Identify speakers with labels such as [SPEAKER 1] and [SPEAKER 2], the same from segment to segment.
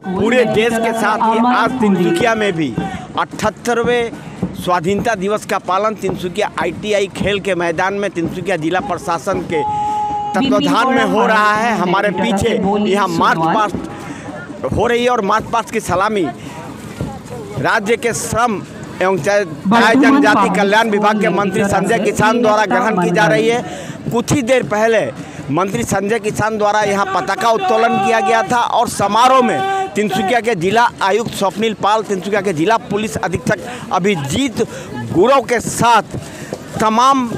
[SPEAKER 1] पूरे देश के साथ ही आज तिनसुकिया में भी 78वें स्वाधीनता दिवस का पालन तिनसुकिया ITI खेल के मैदान में तिनसुकिया जिला प्रशासन के तत्वाधान में हो रहा है। हमारे पीछे यहाँ मार्च पास्ट हो रही है और मार्च पास्ट की सलामी राज्य के श्रम एवं जनजाति कल्याण विभाग के मंत्री संजय किसान द्वारा ग्रहण की जा रही है। कुछ ही देर पहले मंत्री संजय किसान द्वारा यहाँ पताका उत्तोलन किया गया था और समारोह में तिनसुकिया के जिला आयुक्त स्वप्निल पाल, तिनसुकिया के जिला पुलिस अधीक्षक अभिजीत गुरव के साथ तमाम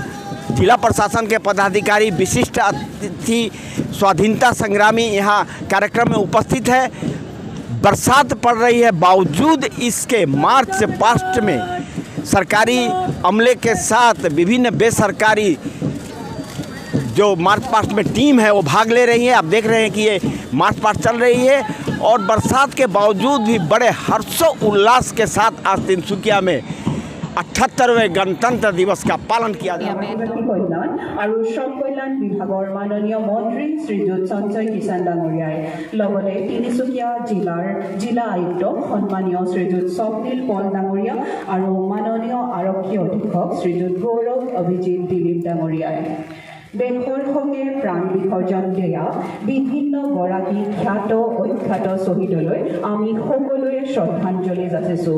[SPEAKER 1] जिला प्रशासन के पदाधिकारी, विशिष्ट अतिथि, स्वाधीनता संग्रामी यहाँ कार्यक्रम में उपस्थित है। बरसात पड़ रही है, बावजूद इसके मार्च पास्ट में सरकारी अमले के साथ विभिन्न बेसरकारी जो मार्च पास्ट में टीम है वो भाग ले रही है। आप देख रहे हैं कि ये मार्च पास्ट चल रही है और बरसात के बावजूद भी बड़े हर्षोल्लास के साथ आज तिनसुकिया में 78वें गणतंत्र दिवस का पालन किया जा रहा है।
[SPEAKER 2] कल्याण विभाग माननीय मंत्री श्रीजुत संजय किसान डांगरियाय तिनसुकिया जिला आयुक्त सम्मानीय श्रीजुत स्वप्निल पल डांगरिया और माननीय आरक्षी अधीक्षक श्रीजुत गौरव अभिजीत दिलीप डांगरियाय देशर हके प्राण विसर्जन दिया विभिन्न गराकी ख्यात अख्यात शहीदলৈ आमी सकलोৱে श्रद्धांजलि जाचिছো।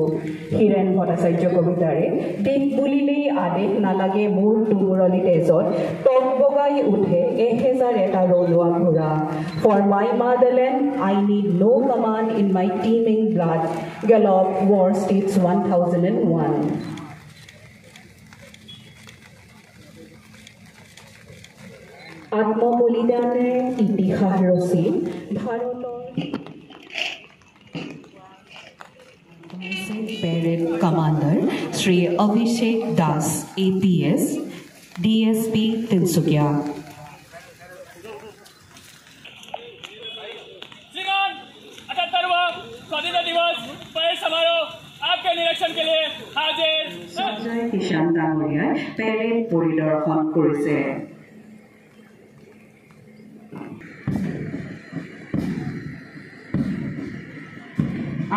[SPEAKER 2] हिरेन भट्टाचार्य कवितारे देश बुलिलेই आदेश नालागे मोर तुमुरली तेजत टकबगाई उठे 1001টা ৰলোৱা ঘোঁৰা। For my motherland I need no command in my teeming blood gallop war states 1001। आत्मबलिदाने इतिहास रची
[SPEAKER 3] parade commander Shri Abhishek Das APS DSP Tinsukia.
[SPEAKER 4] स्वाधीनता दिवस परेड समारोह आपके निरीक्षण के लिए हाजिर।
[SPEAKER 2] संजय किसान डांगरियाय पेरेड परिदर्शन करिছে।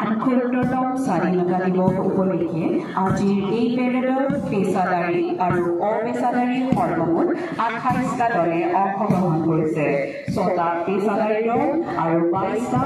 [SPEAKER 2] আঠসত্তৰতম স্বাধীনতা দিৱস উপলক্ষে আজিৰ এই পেৰেডত পেছাদাৰী আৰু অপেছাদাৰী সৰ্বমুঠ 28টা দলে অংশগ্ৰহণ কৰিছে। 6টা পেছাদাৰী দল আৰু 22টা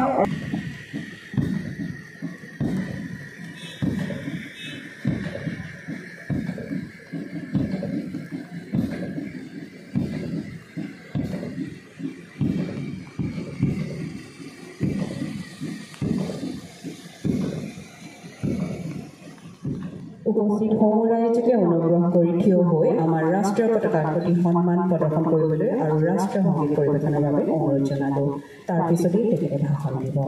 [SPEAKER 2] উপস্থিত সমৰাজ্যকে অনুগ্ৰহ কৰি থিয় হৈ আমাৰ ৰাষ্ট্ৰীয় পতাকাৰ প্ৰতি সন্মান প্ৰদৰ্শন কৰিবলৈ আৰু ৰাষ্ট্ৰীয় সংগীত পৰিৱেশনৰ বাবে অনুৰোধ জনালো। তাৰ পিছতেই তেখেতে ভাষণ দিব।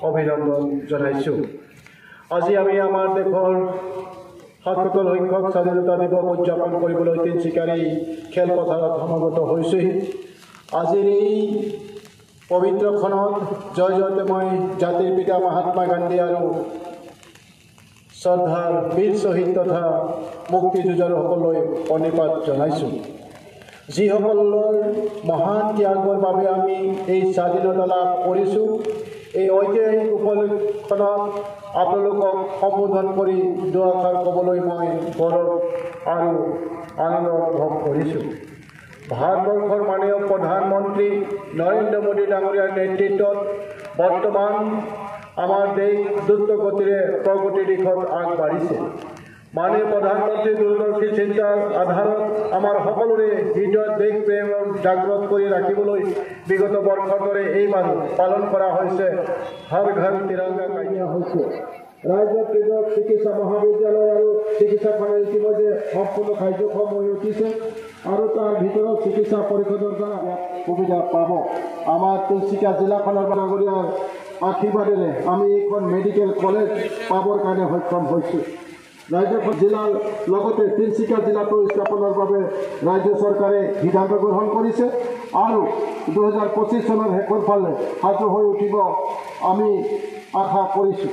[SPEAKER 5] অভিনন্দন জনাইছো। আজি আমি আমাৰ দেশৰ ৭৭ সংখ্যক স্বাধীনতা দিৱস উদযাপন কৰিবলৈ তিনচুকীয়াৰ খেলপথাৰত সমাগত হৈছোঁ। আজিৰ এই পবিত্ৰ ক্ষণত জয় জয়তে মই জাতিৰ পিতা মহাত্মা গান্ধী আৰু শ্ৰদ্ধাৰ বীৰ শ্বহীদ তথা মুক্তিযুঁজাৰুসকললৈ প্ৰণিপাত জনাইছোঁ। যিসকলৰ মহান ত্যাগৰ বাবে আমি এই স্বাধীনতা লাভ কৰিছোঁ। এই ঐতিহাসিক উপলক্ষত আপোনালোকক সম্বোধন কৰি দুআষাৰ ক'বলৈ মই গৌৰৱ আৰু আনন্দ অনুভৱ কৰিছোঁ। ভাৰতবৰ্ষৰ মাননীয় প্ৰধানমন্ত্ৰী নৰেন্দ্ৰ মোদী ডাঙৰীয়াৰ নেতৃত্বত বৰ্তমান আমাৰ দেশ দ্ৰুত গতিৰে প্ৰগতিৰ দিশত আগবাঢ়িছে। माननीय प्रधानमंत्री दूरदर्शी चिंतार आधारत आमार सकलोरे हृदय देश प्रेम जाग्रत कर राखिबोलै विगत वर्ष धरे एइबारो पालन करा होइसे हर घर तिरंगा कायदा होइसे राज्य केन्द्र चिकित्सा महाविद्यालय और चिकित्साखाना इतिमध्ये सम्पूर्ण कार्यक्रम হৈ উঠিছে और तार ভিতৰত चिकित्सा परिषदर द्वारा सुविधा पाब आमार तिनसुकिया जिलाखনৰ नागरिকৰ आशीर्वादेৰে আমি এখন মেডিকেল কলেজ পাবৰ কাৰণে সক্ষম হৈছোঁ राज्य जिलार लगते तिनसुकिया जिला स्थापनार बारे राज्य सरकारे सिद्धांत ग्रहण करिছে और 2025 सनर शेषर फाले साजु হৈ उठिब आमी आशा करिছোঁ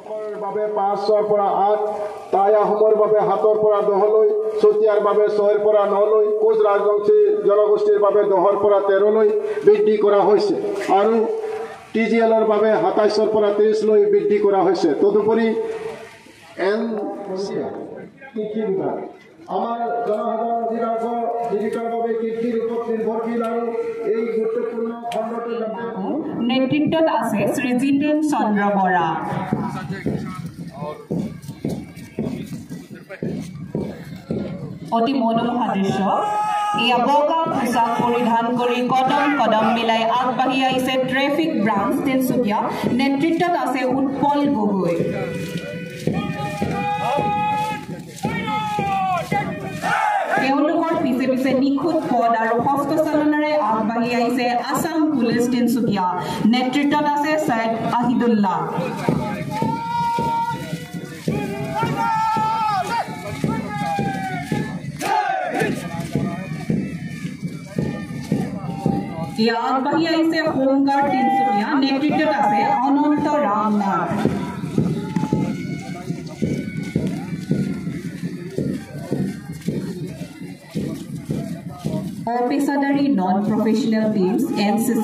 [SPEAKER 5] 5 পৰা 8 টাই আহোমৰ বাবে 7 পৰা 10 লৈ চতিয়াৰ বাবে 6 পৰা 9 লৈ কোচ ৰাজবংশী জনগোষ্ঠীৰ বাবে 10 পৰা 13 লৈ বৃদ্ধি কৰা হৈছে আৰু টিজিএলৰ বাবে 27 পৰা 30 লৈ বৃদ্ধি কৰা হৈছে তদুপৰি কৃষি বিভাগ আমাৰ জনসাধাৰণ জীৱিকাৰ বাবে কৃষিৰ ওপৰত নিৰ্ভৰশীল আৰু এই গুৰুত্বপূৰ্ণ খণ্ডটোৰ
[SPEAKER 3] নেতৃত্বত আছে শ্ৰী জিতেন চন্দ্ৰ বৰা অতি মনোমোহা দৃশ্য এয়া বগা পোছাক পৰিধান কৰি কদম কদম মিলাই আগবাঢ়ি আহিছে ট্ৰেফিক ব্ৰাঞ্চ তিনচুকীয়া নেতৃত্বত আছে উৎপল গগৈ তেওঁলোকৰ পিছে পিছে নিখুঁত পদ আৰু হস্তচালনেৰে আগবাঢ়ি আহিছে আসাম পুলিচ তিনচুকীয়া নেতৃত্বত আছে সৈয়দ আহিদুল্লাহ ইয়া আগবাঢ়ি আহিছে হোমগাৰ্ড তিনচুকীয়া নেতৃত্বত আছে অনন্ত Ram Nath Pesadari non-professional teams NCC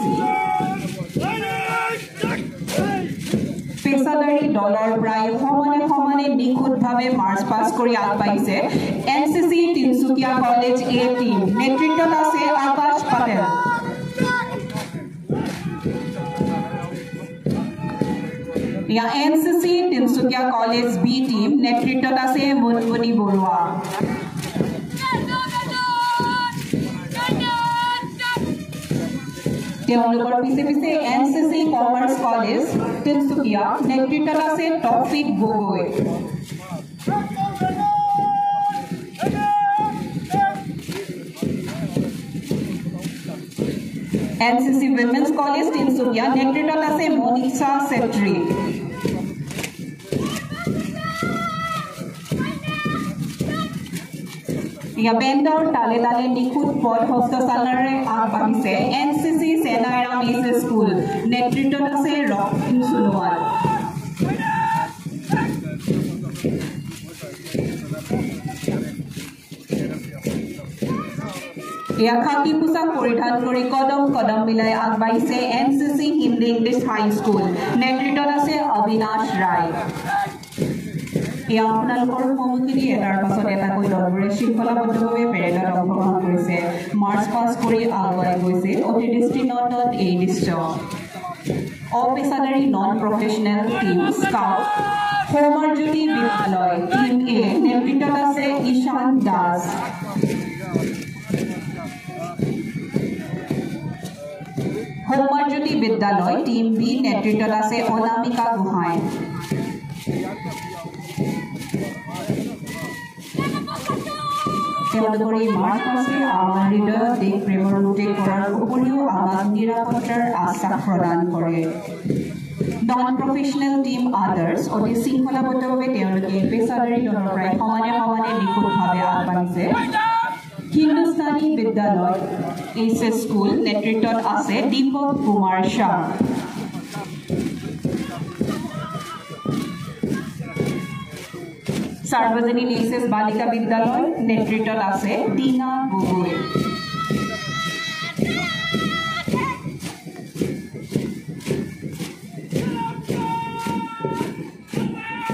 [SPEAKER 3] Pesadari dollar prai homane nikhut bhabe march pass kori agbaise NCC Tinsukia College A team netrittot ase Akash Patel ya NCC Tinsukia College B team netrittot ase Munmuni Borua তেওঁলোকৰ পিছে পিছে NCC কমাৰ্স college Tinsukia নেতৃত্বত আছে topic Gogoi NCC women's college Tinsukia নেতৃত্বত আছে মনিষা সেত্ৰী या vendor ताले ताले निखुत पद हस्तचालनेৰে আগবাঢ়িছে এনসিসি সেনাইৰাম এছ স্কুল নেতৃত্বত আছে ৰকিন সোণোৱাল ইয়া খাকি পোছাক পৰিধান কৰি কদম কদম মিলাই আগবাঢ়িছে এনসিসি হিন্দী ইংলিছ হাই স্কুল নেতৃত্বত আছে অবিনাশ ৰায় আপোনালোকৰ সন্মুখেদি এটাৰ পাছত এটাকৈ দলবোৰে শৃংখলাবদ্ধভাৱে পেৰেডত অংশগ্ৰহণ কৰিছে মাৰ্চ পাছ কৰি আগুৱাই গৈছে অতি দৃষ্টিনন্দন এই দৃশ্য অপেছাদাৰী non professional team scout Soumarjyoti বিদ্যালয় টিম এ নেতৃত্বত আছে ঈশান দাস সৌমাৰজ্যোতি বিদ্যালয় টিম বি নেতৃত্বত আছে অনামিকা গোহাঁই তেওঁলোকৰ এই মাৰ্চ পাছে আমাৰ হৃদয়ত দেশ প্ৰেমৰ ৰুটে কৰাৰ উপৰিও আমাক নিৰাপত্তাৰ আশ্বাস প্ৰদান কৰে নন প্ৰফেচনেল টিম আদাৰ্ছ অতি শৃংখলাবদ্ধভাৱে তেওঁলোকে পেছাদাৰী দলৰ প্ৰায় সমানে নিখুঁতভাৱে আগবাঢ়িছে হিন্দুস্তানী বিদ্যালয় এইচ এছ স্কুল নেতৃত্বত আছে দীপক কুমাৰ শ্বাহ सार्वजनिक एसएस बालिका विद्यालय नेतृत्वत আছে टीना गगৈ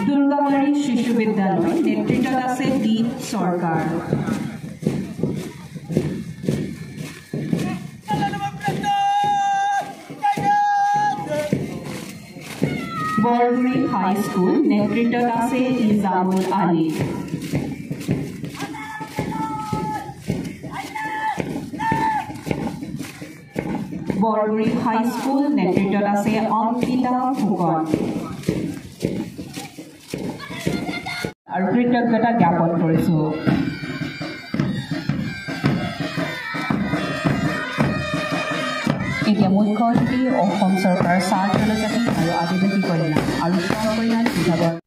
[SPEAKER 3] दुर्गाबाड़ी शिशु विद्यालय नेतृत्वत আছে দীপ সরকার বৰভি বৰগুৰি হাইস্কুল নেতৃত্বত আছে ইজামুল আলী। বৰগুৰি হাইস্কুল নেতৃত্বত আছে অংকিতা ফুকন। আৰু কৃতজ্ঞতা জ্ঞাপন কৰিছোঁ। এতিয়া মুখ্য অতিথি অসম চৰকাৰৰ চাহ জনজাতি আৰু আদিবাসী কল্যাণ আৰু শ্ৰম কল্যাণ বিভাগৰ